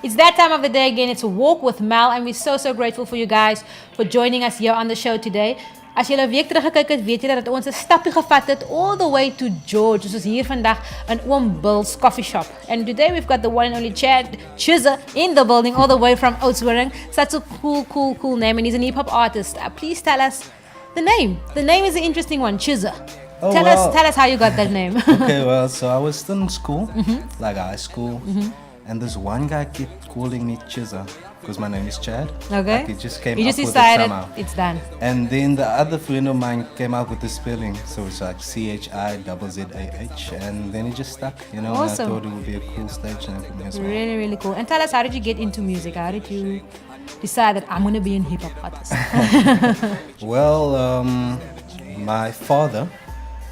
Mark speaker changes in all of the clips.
Speaker 1: It's that time of the day again. It's a walk with Mel, and we're so grateful for you guys for joining us here on the show today. As julle 'n week teruggekyk het, weet julle dat ons 'n stappie gevat het all the way to George. Ons is hier vandag in Oom Bill's coffee shop. And today we've got the one and only Chizzah in the building all the way from Oudtshoorn. Such a cool name, and he's an hip-hop artist. Please tell us the name. The name is an interesting one, Chizzah.
Speaker 2: Oh,
Speaker 1: tell us how you got that name.
Speaker 2: Okay, well, so I was still in school, like high school, and this one guy kept calling me Chizzah because my name is Chad.
Speaker 1: Okay.
Speaker 2: Like, he just came
Speaker 1: You
Speaker 2: up
Speaker 1: just
Speaker 2: with it
Speaker 1: decided
Speaker 2: somehow.
Speaker 1: it's done.
Speaker 2: And then the other friend of mine came up with the spelling, so it's like Chizzah, and then it just stuck, you know.
Speaker 1: Awesome.
Speaker 2: And I thought it would be a cool stage name for me as well.
Speaker 1: Really cool. And tell us, how did you get into music? How did you decide that I'm going to be a hip-hop artist?
Speaker 2: Well, my father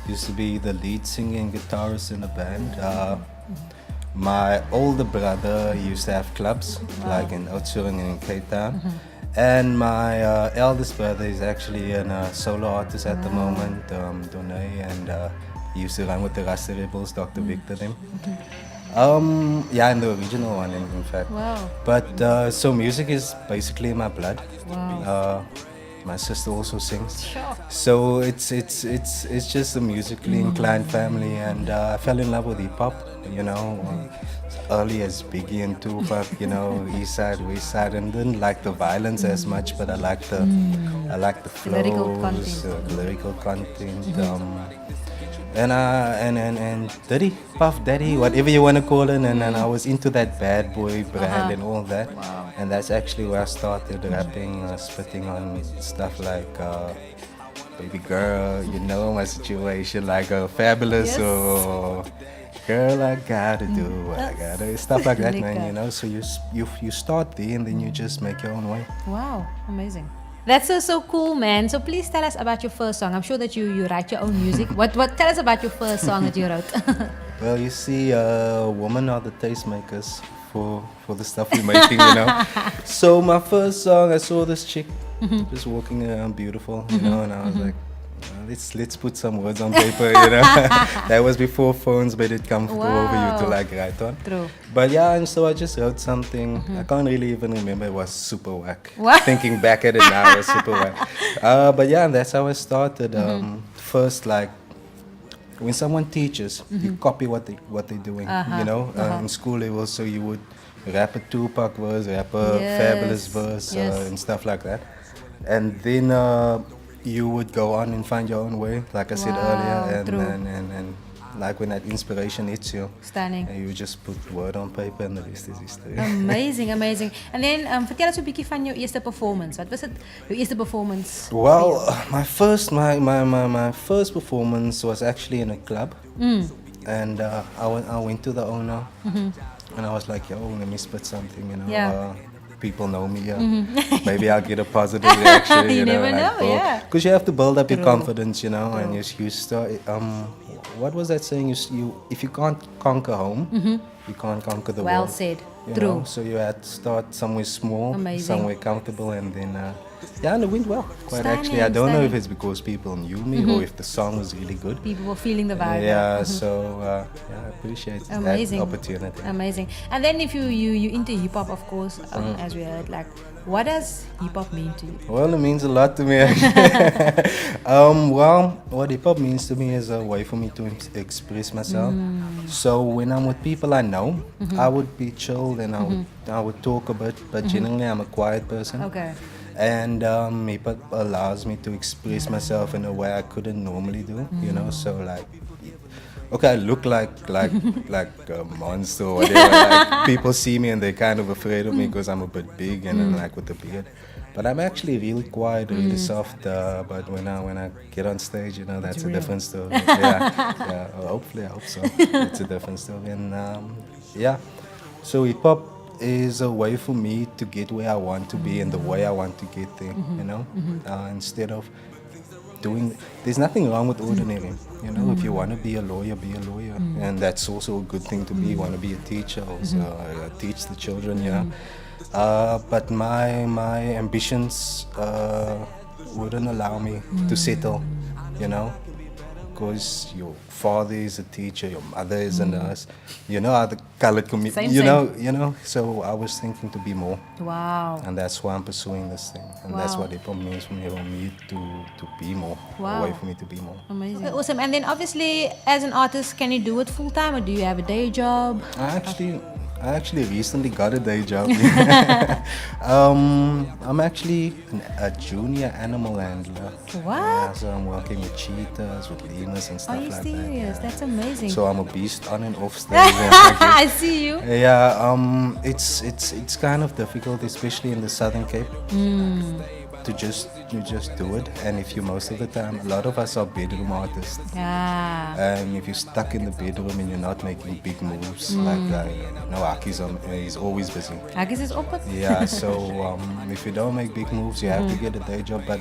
Speaker 2: used to be the lead singer and guitarist in a band. My older brother used to have clubs, like in Oudtshoorn and in Cape Town. And my eldest brother is actually a solo artist at the moment, Done, and he used to run with the Rasta Rebels, Dr. Victor them. Yeah, and the original one, in fact.
Speaker 1: Wow.
Speaker 2: But so music is basically in my blood.
Speaker 1: Wow.
Speaker 2: My sister also sings.
Speaker 1: Sure.
Speaker 2: So it's just a musically inclined family, and I fell in love with hip hop, you know, early as Biggie and Tupac, you know, East Side, West Side, and didn't like the violence as much, but I like the flows, the lyrical content, and Daddy, Puff Daddy, whatever you want to call it, and I was into that bad boy brand and all that.
Speaker 1: Wow.
Speaker 2: And that's actually where I started rapping, spitting on stuff like Baby Girl, you know my situation, like Fabulous,
Speaker 1: Yes.
Speaker 2: or Girl, I gotta do what I gotta, stuff like that, man, you know. So you start there and then you just make your own way.
Speaker 1: Wow, amazing. That's so cool, man. So please tell us about your first song. I'm sure that you write your own music. What tell us about your first song that you wrote?
Speaker 2: Well, you see, women are the tastemakers for the stuff we're making, you know. So my first song, I saw this chick just walking around beautiful, you know, and I was like, let's put some words on paper, you know. That was before phones made it comfortable for you to like write on.
Speaker 1: True.
Speaker 2: But yeah, and so I just wrote something. I can't really even remember. It was super whack.
Speaker 1: What?
Speaker 2: Thinking back at it now, it was super whack. But yeah, and that's how I started. First, like, when someone teaches, you copy what they're doing. You know, in school level, so you would rap a Tupac verse, rap a Fabulous verse, and stuff like that. And then you would go on and find your own way, like I said earlier, and like when that inspiration hits you,
Speaker 1: Stunning.
Speaker 2: you just put word on paper and the rest is history.
Speaker 1: Amazing. And then vertel ons 'n bietjie van jou eerste performance. Wat was dit? Jou eerste performance?
Speaker 2: Well, my first performance was actually in a club, and I went to the owner, and I was like, yo, let me spit something, you know.
Speaker 1: Yeah.
Speaker 2: People know me, maybe I'll get a positive reaction.
Speaker 1: You
Speaker 2: know,
Speaker 1: never
Speaker 2: like,
Speaker 1: know, yeah.
Speaker 2: Because you have to build up your confidence, you know, and you start. What was that saying? You if you can't conquer home, you can't conquer the
Speaker 1: Well
Speaker 2: world.
Speaker 1: said.
Speaker 2: You
Speaker 1: True.
Speaker 2: know? So you had to start somewhere small,
Speaker 1: Amazing.
Speaker 2: somewhere comfortable, and then and it went well. Quite actually, I don't know if it's because people knew me or if the song was really good.
Speaker 1: People were feeling the vibe.
Speaker 2: Yeah, so I appreciate
Speaker 1: Amazing.
Speaker 2: that opportunity.
Speaker 1: Amazing. And then if you into hip hop, of course, as we heard, like, what does hip hop mean to you?
Speaker 2: Well, it means a lot to me, actually. Well, what hip hop means to me is a way for me to express myself. So when I'm with people I know, I would be chilled and I would talk a bit, but generally I'm a quiet person.
Speaker 1: Okay.
Speaker 2: And hip hop allows me to express myself in a way I couldn't normally do, you know. So like, okay, I look like a monster or whatever. Like, people see me and they're kind of afraid of me because I'm a bit big and I'm like with the beard. But I'm actually really quiet, really soft. But when I get on stage, you know, that's a different story. Yeah. Hopefully, I hope so. It's a different story. And yeah, so hip hop is a way for me to get where I want to be and the way I want to get there. You know, instead of there's nothing wrong with ordinary, you know. If you want to be a lawyer, be a lawyer, and that's also a good thing to be. You want to be a teacher, also teach the children, you know. But my ambitions wouldn't allow me to settle, you know. because your father is a teacher, your mother is a nurse, you know how the colored community,
Speaker 1: Same,
Speaker 2: you know. So I was thinking to be more,
Speaker 1: Wow.
Speaker 2: and that's why I'm pursuing this thing, and that's
Speaker 1: Wow.
Speaker 2: what it means for me to be more,
Speaker 1: Wow.
Speaker 2: a way for me to be more.
Speaker 1: Amazing. Okay, awesome. And then obviously, as an artist, can you do it full time or do you have a day job?
Speaker 2: I actually recently got a day job. I'm actually a junior animal handler.
Speaker 1: What?
Speaker 2: Yeah, so I'm working with cheetahs, with lemurs and stuff
Speaker 1: Are you
Speaker 2: like
Speaker 1: serious?
Speaker 2: that.
Speaker 1: That's amazing.
Speaker 2: So I'm a beast on and off stage. I
Speaker 1: I see you.
Speaker 2: yeah, it's kind of difficult, especially in the Southern Cape, to just do it. And if you most of the time, a lot of us are bedroom artists.
Speaker 1: Yeah.
Speaker 2: And if you're stuck in the bedroom and you're not making big moves, like Aki's he's always busy.
Speaker 1: I guess it's open.
Speaker 2: Yeah, so if you don't make big moves, you have to get a day job. But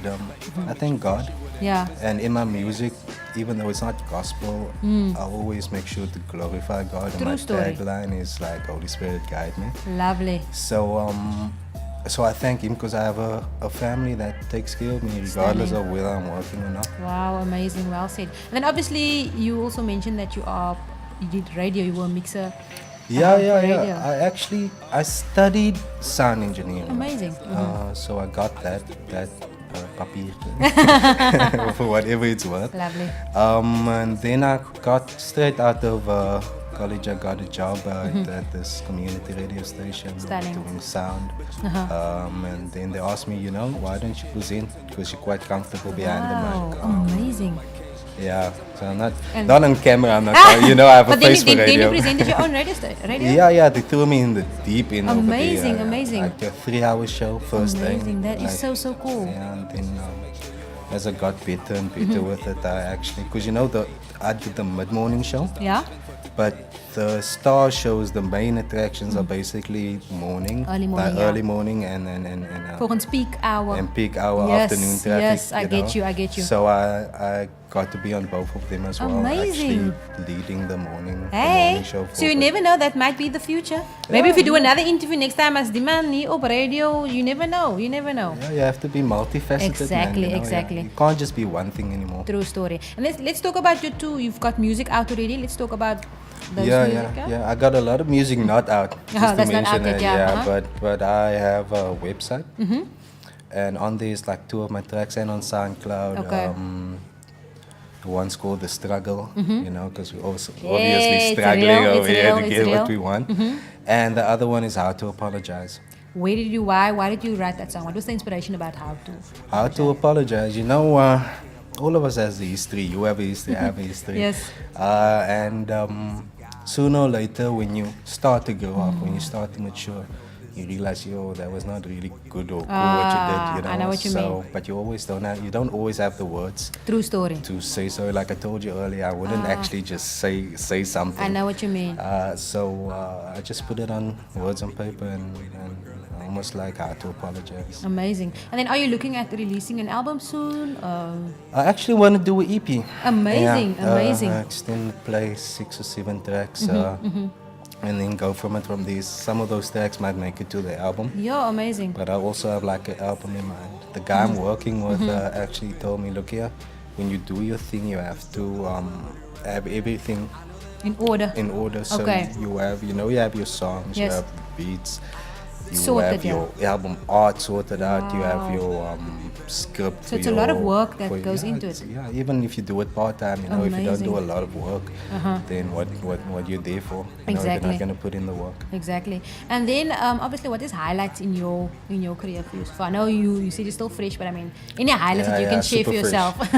Speaker 2: I thank God.
Speaker 1: Yeah.
Speaker 2: And in my music, even though it's not gospel, I always make sure to glorify God. And
Speaker 1: True
Speaker 2: my
Speaker 1: story.
Speaker 2: tagline is like, Holy Spirit, guide me.
Speaker 1: Lovely.
Speaker 2: So I thank Him because I have a family that takes care of me regardless of whether I'm working or not.
Speaker 1: Wow, amazing. Well said. And then obviously, you also mentioned that you did radio, you were a mixer.
Speaker 2: Yeah.
Speaker 1: radio.
Speaker 2: I studied sound engineering.
Speaker 1: Amazing.
Speaker 2: So I got that papier for whatever it's worth.
Speaker 1: Lovely.
Speaker 2: And then I got straight out of college. I got a job at this community radio station doing sound. And then they asked me, why don't you present? Because you're quite comfortable behind the mic.
Speaker 1: Amazing.
Speaker 2: Yeah, so I'm not on camera. I'm not. I have a face for radio.
Speaker 1: Then you presented your own radio?
Speaker 2: Yeah. They threw me in the deep end.
Speaker 1: Amazing,
Speaker 2: over there,
Speaker 1: amazing.
Speaker 2: Like a 3-hour show first thing.
Speaker 1: Amazing. That is so cool.
Speaker 2: Yeah, and then as I got better and better with it, because I did the mid-morning show.
Speaker 1: Yeah.
Speaker 2: But the star shows, the main attractions are basically morning,
Speaker 1: Early morning,
Speaker 2: early morning, and
Speaker 1: Volgens peak hour.
Speaker 2: and peak hour
Speaker 1: Yes,
Speaker 2: afternoon traffic.
Speaker 1: yes, I get you.
Speaker 2: So I got to be on both of them as well.
Speaker 1: Amazing.
Speaker 2: Actually leading the morning show.
Speaker 1: So you never know, that might be the future. Maybe if you do another interview next time as Dimani or radio, you never know.
Speaker 2: Yeah, you have to be multifaceted.
Speaker 1: Exactly,
Speaker 2: man,
Speaker 1: exactly.
Speaker 2: You can't just be one thing anymore.
Speaker 1: True story. And let's talk about you too. You've got music out already. Let's talk about those music.
Speaker 2: Yeah. I got a lot of music not out. Just
Speaker 1: that's
Speaker 2: to
Speaker 1: not out
Speaker 2: mention
Speaker 1: yet,
Speaker 2: it. But I have a website, and on there is like 2 of my tracks, and on SoundCloud.
Speaker 1: Okay.
Speaker 2: One's called The Struggle, because we're also
Speaker 1: Yeah,
Speaker 2: obviously
Speaker 1: it's
Speaker 2: struggling
Speaker 1: real,
Speaker 2: over
Speaker 1: it's
Speaker 2: here
Speaker 1: real,
Speaker 2: to
Speaker 1: it's
Speaker 2: get
Speaker 1: real.
Speaker 2: what we want. And the other one is How to Apologize.
Speaker 1: Why did you write that song? What was the inspiration about
Speaker 2: How to apologize. All of us has a history. You have a history, I have a history.
Speaker 1: Yes.
Speaker 2: And sooner or later, when you start to grow up, when you start to mature, you realize, that was not really good or cool what you did.
Speaker 1: I know what you mean.
Speaker 2: But you don't always have the words
Speaker 1: True story.
Speaker 2: to say so. Like I told you earlier, I wouldn't actually just say something.
Speaker 1: I know what you mean.
Speaker 2: So I just put it on words on paper and almost like How to Apologize.
Speaker 1: Amazing. And then are you looking at releasing an album soon?
Speaker 2: I actually want to do an EP.
Speaker 1: Amazing, amazing.
Speaker 2: Extended play 6 or 7 tracks. And then go from these. Some of those tracks might make it to the album.
Speaker 1: Yeah, amazing.
Speaker 2: But I also have like an album in mind. The guy I'm working with actually told me, look here, when you do your thing, you have to have everything
Speaker 1: in order.
Speaker 2: So
Speaker 1: Okay.
Speaker 2: you have your songs, you
Speaker 1: Yes.
Speaker 2: have beats, you
Speaker 1: Sorted,
Speaker 2: have your album art sorted out, you have your script.
Speaker 1: So it's a lot of work that goes into it.
Speaker 2: Yeah, even if you do it part-time, if you don't
Speaker 1: Amazing.
Speaker 2: do a lot of work, then what you're there for? If
Speaker 1: Exactly.
Speaker 2: you're not going to put in the work.
Speaker 1: Exactly. And then obviously what is highlights in your career for you? So I know you said you're still fresh, but I mean any highlights that you can share for
Speaker 2: super
Speaker 1: yourself?
Speaker 2: fresh.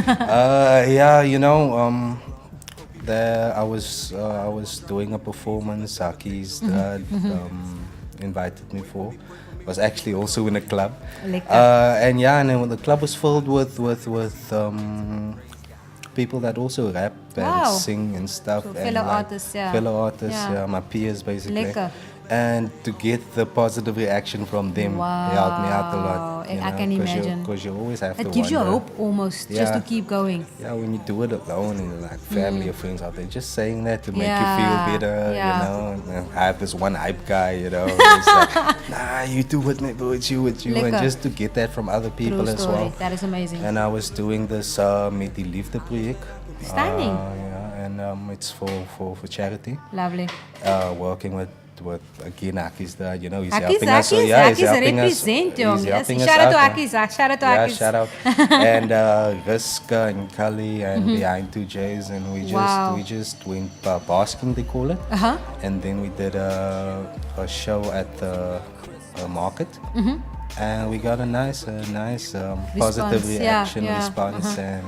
Speaker 2: There I was doing a performance. Aki's dad invited me for. Was actually also in a club.
Speaker 1: Lekker.
Speaker 2: And then the club was filled with people that also rap and
Speaker 1: Wow.
Speaker 2: sing and stuff.
Speaker 1: So
Speaker 2: and
Speaker 1: fellow artists, yeah.
Speaker 2: Fellow artists,
Speaker 1: Yeah.
Speaker 2: my peers basically.
Speaker 1: Lekker.
Speaker 2: And to get the positive reaction from them helped me out a lot.
Speaker 1: Wow. I can imagine.
Speaker 2: Because you always have to
Speaker 1: It gives you
Speaker 2: wonder.
Speaker 1: hope almost just to
Speaker 2: Yeah.
Speaker 1: keep going.
Speaker 2: Yeah, when you do it alone and like family or friends out there, just saying that to make you
Speaker 1: Yeah,
Speaker 2: feel better,
Speaker 1: yeah.
Speaker 2: And I have this one hype guy, it's like, nah, you do it, man, bro, it's you. And
Speaker 1: Lekker.
Speaker 2: just to get that from other people
Speaker 1: True
Speaker 2: as
Speaker 1: story.
Speaker 2: well.
Speaker 1: That is amazing.
Speaker 2: And I was doing this met die Liefde project.
Speaker 1: Stunning.
Speaker 2: Yeah, and it's for charity.
Speaker 1: Lovely.
Speaker 2: Working with again Aki's dad, you know, he's
Speaker 1: Aki's,
Speaker 2: helping us. So
Speaker 1: Aki's,
Speaker 2: yeah, he's
Speaker 1: Aki's
Speaker 2: helping us.
Speaker 1: represent, jong.
Speaker 2: He's
Speaker 1: Yes.
Speaker 2: helping us
Speaker 1: Shout out to
Speaker 2: out,
Speaker 1: Aki's. Shout out to
Speaker 2: yeah,
Speaker 1: Aki's.
Speaker 2: shout out. And Riska and Kali and behind 2Js, and
Speaker 1: Wow.
Speaker 2: we just went basking, they call it.
Speaker 1: Uh-huh.
Speaker 2: And then we did a show at the market. And we got a nice positive
Speaker 1: Response,
Speaker 2: reaction,
Speaker 1: yeah.
Speaker 2: response, and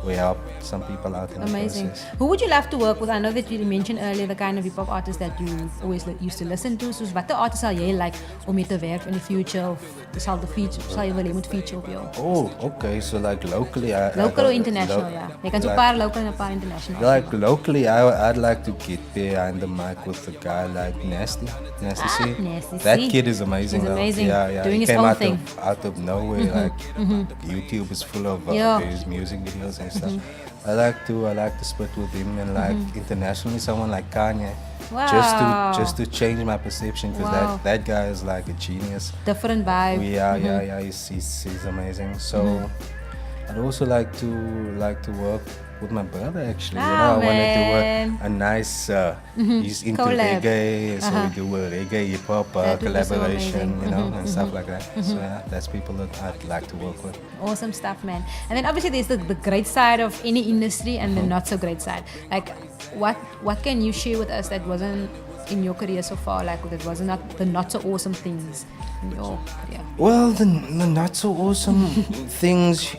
Speaker 2: we helped some people out in
Speaker 1: Amazing.
Speaker 2: the process.
Speaker 1: Who would you love to work with? I know that you mentioned earlier the kind of hip hop artists that you always used to listen to. So wat artists sal jy like om mee te werk in the future of sal jy wil hê moet feature op jou?
Speaker 2: Oh, okay. So like locally,
Speaker 1: Local or international, ja. Jy kan so 'n paar local en 'n paar international.
Speaker 2: Like locally, I'd like to get behind the mic with a guy like Nasty C.
Speaker 1: Nasty
Speaker 2: That
Speaker 1: C.
Speaker 2: kid is amazing.
Speaker 1: He's
Speaker 2: though.
Speaker 1: amazing.
Speaker 2: Yeah.
Speaker 1: Doing
Speaker 2: he
Speaker 1: his
Speaker 2: came
Speaker 1: own
Speaker 2: out
Speaker 1: thing.
Speaker 2: out of nowhere. Like YouTube is full of
Speaker 1: Yeah.
Speaker 2: his music videos and stuff. I like to split with him, and like internationally, someone like Kanye.
Speaker 1: Wow.
Speaker 2: Just to change my perception, because
Speaker 1: Wow.
Speaker 2: that guy is like a genius.
Speaker 1: Different vibe.
Speaker 2: Yeah. He's amazing. So I'd also like to work with my brother actually.
Speaker 1: Ah,
Speaker 2: I want to do
Speaker 1: man.
Speaker 2: a nice. He's into
Speaker 1: Collab.
Speaker 2: reggae, so we do a reggae hip hop
Speaker 1: That would be so
Speaker 2: collaboration,
Speaker 1: amazing.
Speaker 2: you know, and stuff like that. So yeah, that's people that I'd like to work with.
Speaker 1: Awesome stuff, man. And then obviously there's the great side of any industry and the not so great side. Like, what can you share with us that wasn't in your career so far? Like, that was not the not so awesome things in your career?
Speaker 2: Well, the not so awesome things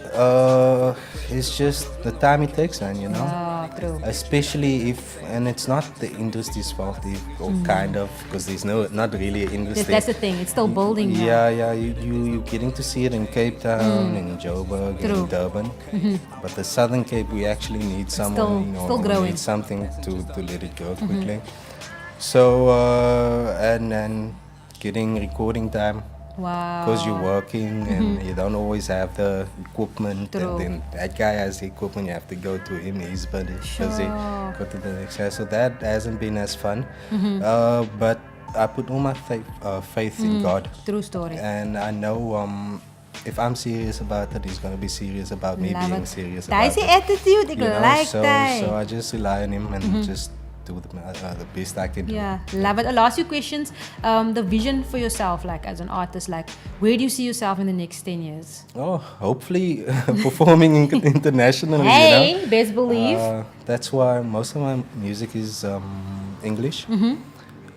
Speaker 2: is just the time it takes, man. You know.
Speaker 1: Ah, true.
Speaker 2: Especially if, and it's not the industry's fault, or kind of, because there's not really an industry.
Speaker 1: That's the thing. It's still building. now.
Speaker 2: Yeah, you're getting to see it in Cape Town, in Joburg,
Speaker 1: True.
Speaker 2: in Durban. But the Southern Cape, we actually need someone,
Speaker 1: still
Speaker 2: we
Speaker 1: growing.
Speaker 2: need something to let it go quickly. So, and then getting recording time.
Speaker 1: Wow.
Speaker 2: Because you're working and you don't always have the equipment,
Speaker 1: True.
Speaker 2: and then that guy has the equipment, you have to go to him, he's busy, go to the next guy. So that hasn't been as fun. But I put all my faith in God,
Speaker 1: True story.
Speaker 2: and I know if I'm serious about it, he's gonna be serious about me
Speaker 1: Love
Speaker 2: being
Speaker 1: it.
Speaker 2: serious
Speaker 1: Daar
Speaker 2: about
Speaker 1: is die
Speaker 2: it.
Speaker 1: attitude. Ik
Speaker 2: You know,
Speaker 1: like
Speaker 2: so
Speaker 1: that.
Speaker 2: I just rely on him and just do the best I can do.
Speaker 1: Yeah, love it. I'll ask you questions. The vision for yourself, like as an artist, like where do you see yourself in the next 10 years?
Speaker 2: Oh, hopefully performing internationally.
Speaker 1: Hey,
Speaker 2: You know?
Speaker 1: best believe.
Speaker 2: That's why most of my music is English.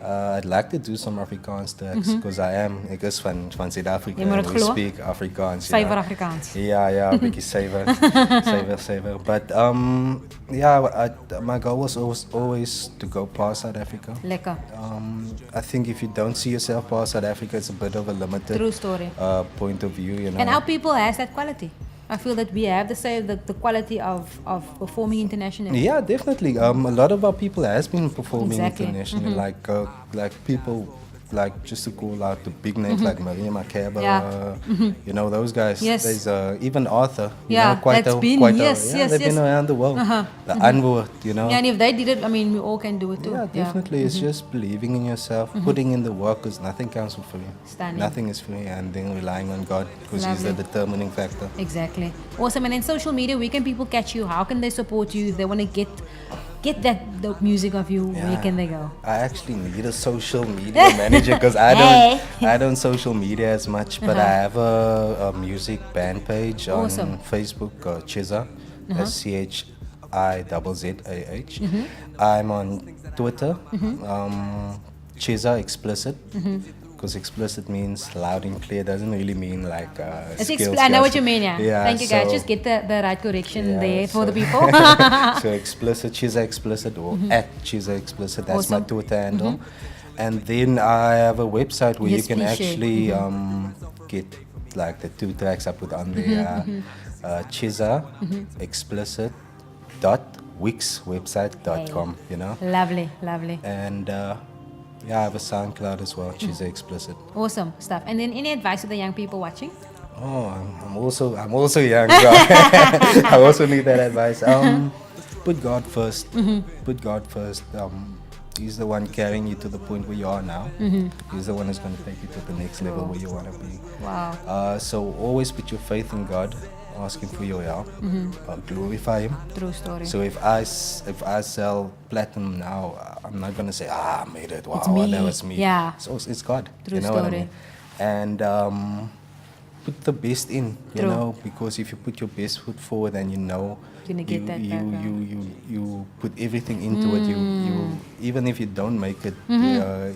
Speaker 2: I'd like to do some Afrikaans tracks because ek is van South Africa.
Speaker 1: Jy moet
Speaker 2: And
Speaker 1: dit
Speaker 2: we
Speaker 1: glo.
Speaker 2: speak Afrikaans. you
Speaker 1: Cyber
Speaker 2: know.
Speaker 1: Afrikaans.
Speaker 2: Yeah, a bietjie saver. But my goal was always to go past South Africa.
Speaker 1: Lekker.
Speaker 2: I think if you don't see yourself past South Africa, it's a bit of a limited
Speaker 1: True story.
Speaker 2: point of view, you know.
Speaker 1: And our people has that quality. I feel that we have the quality of performing internationally.
Speaker 2: Yeah, definitely. A lot of our people has been performing
Speaker 1: Exactly.
Speaker 2: internationally, like people, like just to call out the big names like Maria Makeba,
Speaker 1: Yeah.
Speaker 2: you know, those guys.
Speaker 1: Yes.
Speaker 2: There's even Arthur. You
Speaker 1: Yeah,
Speaker 2: know, quite
Speaker 1: that's
Speaker 2: a,
Speaker 1: been-
Speaker 2: quite
Speaker 1: yes,
Speaker 2: a,
Speaker 1: yes,
Speaker 2: they've
Speaker 1: yes.
Speaker 2: been around the world. The Antwoord, you know.
Speaker 1: Yeah, and if they did it, I mean, we all can do it too.
Speaker 2: Yeah, definitely. It's just believing in yourself, putting in the work, because nothing comes for free.
Speaker 1: Stunning.
Speaker 2: Nothing is free, and then relying on God, because He's the
Speaker 1: Lovely.
Speaker 2: determining factor.
Speaker 1: Exactly. Awesome. And in social media, where can people catch you? How can they support you? If they want to get the music of you, where
Speaker 2: Yeah.
Speaker 1: can they go?
Speaker 2: I actually need a social media manager because I don't social media as much, but I have a music band page
Speaker 1: Awesome.
Speaker 2: on Facebook, Chizzah, that's CHIZZAH. I'm on Twitter, Chizzah Explicit. Because explicit means loud and clear, doesn't really mean like
Speaker 1: I know what you mean, yeah.
Speaker 2: Yeah,
Speaker 1: Thank you, guys.
Speaker 2: so-
Speaker 1: Just get the right correction
Speaker 2: Yeah,
Speaker 1: there for the
Speaker 2: so-
Speaker 1: people.
Speaker 2: So explicit, Chizzah Explicit, or at Chizzah Explicit. That's
Speaker 1: Awesome.
Speaker 2: my Twitter handle. And then I have a website where
Speaker 1: Yes,
Speaker 2: you can
Speaker 1: please share.
Speaker 2: actually get like the 2 tracks I put on there. Chizzah Explicit .wixwebsite.com. You know.
Speaker 1: Lovely.
Speaker 2: And I have a SoundCloud as well, Chizzah Explicit.
Speaker 1: Awesome stuff. And then any advice to the young people watching?
Speaker 2: Oh, I'm also young. So I also need that advice. Put God first. Put God first. He's the one carrying you to the point where you are now. He's the one who's going to take you to the next level where you want to be.
Speaker 1: Wow.
Speaker 2: So always put your faith in God. asking for your help, glorify Him.
Speaker 1: True story.
Speaker 2: So if I sell platinum now, I'm not gonna say, I made it. Wow,
Speaker 1: It's me.
Speaker 2: that was me.
Speaker 1: Yeah.
Speaker 2: So it's God.
Speaker 1: True
Speaker 2: you know what I
Speaker 1: story.
Speaker 2: mean? And put the best in, you
Speaker 1: True.
Speaker 2: know, because if you put your best foot forward and you know
Speaker 1: Gonna get that back,
Speaker 2: you put everything into it, you even if you don't make it,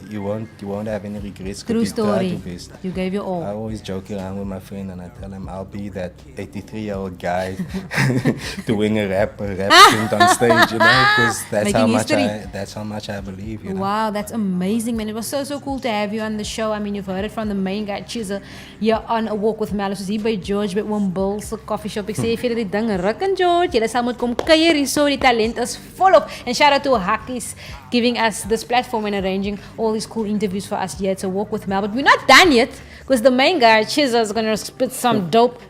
Speaker 2: you won't have any regrets. 'Cause
Speaker 1: True
Speaker 2: you tried
Speaker 1: story.
Speaker 2: your best.
Speaker 1: You gave your all.
Speaker 2: I always joke around with my friend and I tell him I'll be that 83-year-old guy doing a rap stint on stage, you know, because
Speaker 1: Making history.
Speaker 2: that's how much I believe, you know.
Speaker 1: Wow, that's amazing, man. It was so cool to have you on the show. I mean, you've heard it from the main guy, Chizzah. You're on A Walk with Mel. Soos hier by George, by Oom Bill's coffee shop. Ek sê vir julle die ding ruk en George. Julle sal moet kom kuier hier so. Die talent is volop. And shout out to Hakkies giving us this platform and arranging all these cool interviews for us here. It's A Walk with Mel. But we're not done yet, because the main guy, Chizzah, is going to spit some dope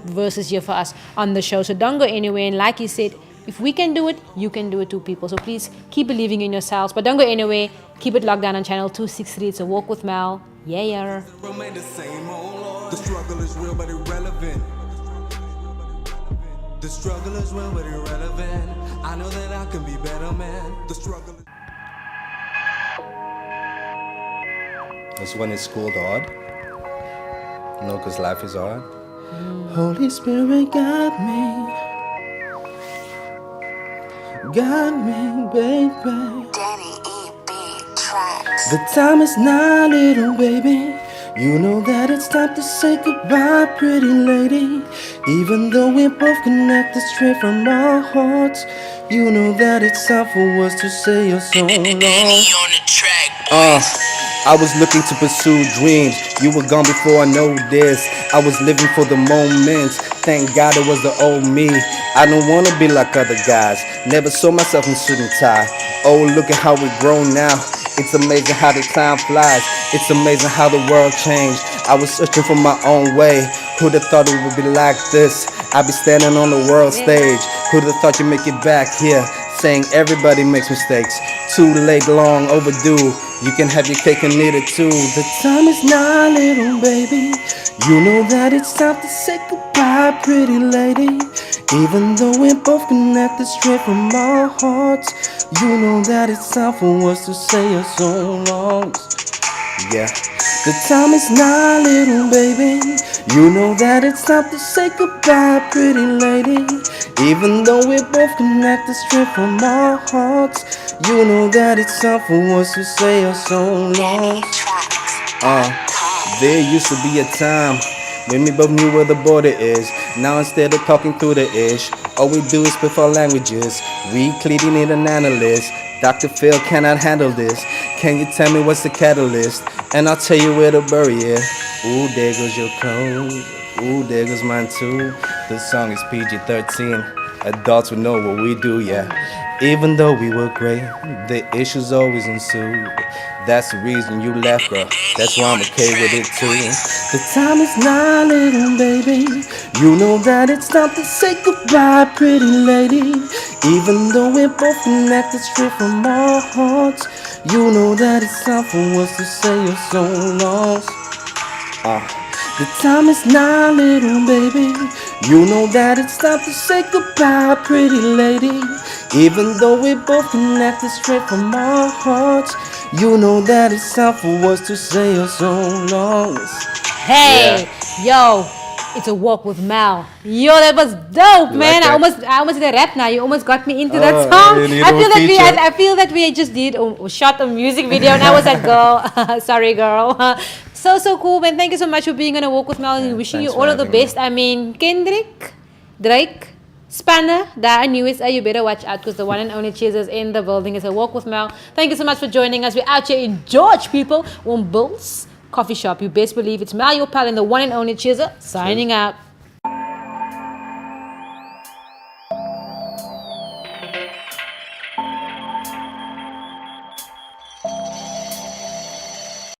Speaker 1: verses here for us on the show. So don't go anywhere. And like he said, if we can do it, you can do it too, people. So please keep believing in yourselves. But don't go anywhere. Keep it locked down on channel 263. It's A Walk with Mel. Yeah.
Speaker 3: Remain the same, oh Lord. The struggle is real but irrelevant. The struggle is real but irrelevant. I know that I can be better, man. The struggle is...
Speaker 2: This one is called hard. No, because life is hard. Holy Spirit, guide me, baby.
Speaker 4: Danny E.B. Tracks.
Speaker 2: The time is now, little baby. You know that it's time to say goodbye, pretty lady. Even though we're both connected straight from our hearts, you know that it's time for us to say you're so long.
Speaker 4: On the track,
Speaker 2: I was looking to pursue dreams. You were gone before I know this. I was living for the moments. Thank God it was the old me. I don't wanna be like other guys. Never saw myself in suit and tie. Oh, look at how we grown now. It's amazing how the time flies. It's amazing how the world changed. I was searching for my own way. Who'd have thought it would be like this? I'd be standing on the world stage. Who'd have thought you'd make it back here? Saying everybody makes mistakes. Too late, long overdue. You can have your cake and eat it too. The time is now, little baby. You know that it's time to say goodbye, pretty lady. Even though we're both connected straight from our hearts, you know that it's time for us to say your so long. Yeah. The time is now, little baby. You know that it's time to say goodbye, pretty lady. Even though we're both connected straight from our hearts, you know that it's time for us to say your so long. There used to be a time when we both knew where the border is. Now instead of talking through the ish, all we do is spit our languages. We clearly need an analyst. Dr. Phil cannot handle this. Can you tell me what's the catalyst? And I'll tell you where to bury it. Ooh, there goes your clothes. Ooh, there goes mine too. This song is PG-13. Adults will know what we do, yeah. Even though we were great, the issues always ensued. That's the reason you left, girl. That's why I'm okay with it too. The time is now, little baby. You know that it's time to say goodbye, pretty lady. Even though we're both connected straight from our hearts, you know that it's time for us to say you're so lost. The time is now, little baby. You know that it's time to say goodbye, pretty lady. Even though we're both connected straight from our hearts, you know that it's time for us to say you're so lost.
Speaker 1: Hey, yo, it's A Walk with Mel. Yo, that was dope, man.
Speaker 2: that?
Speaker 1: I almost did a rap now. You almost got me into that
Speaker 2: Oh,
Speaker 1: song.
Speaker 2: you need
Speaker 1: I
Speaker 2: a
Speaker 1: feel that
Speaker 2: feature.
Speaker 1: I feel that we just did shot a music video, and I was like, girl, sorry, girl. So cool, man. Thank you so much for being on A Walk with Mel, and wishing you
Speaker 2: thanks
Speaker 1: all
Speaker 2: for
Speaker 1: of the
Speaker 2: having me.
Speaker 1: best. I mean, Kendrick, Drake, Spanner, that in USA, you better watch out, because the one and only Chizzah is in the building. It's A Walk with Mel. Thank you so much for joining us. We're out here in George, people, on Bill's Coffee Shop. You best believe it's Mel, your pal, and the one and only Chizzah, signing out.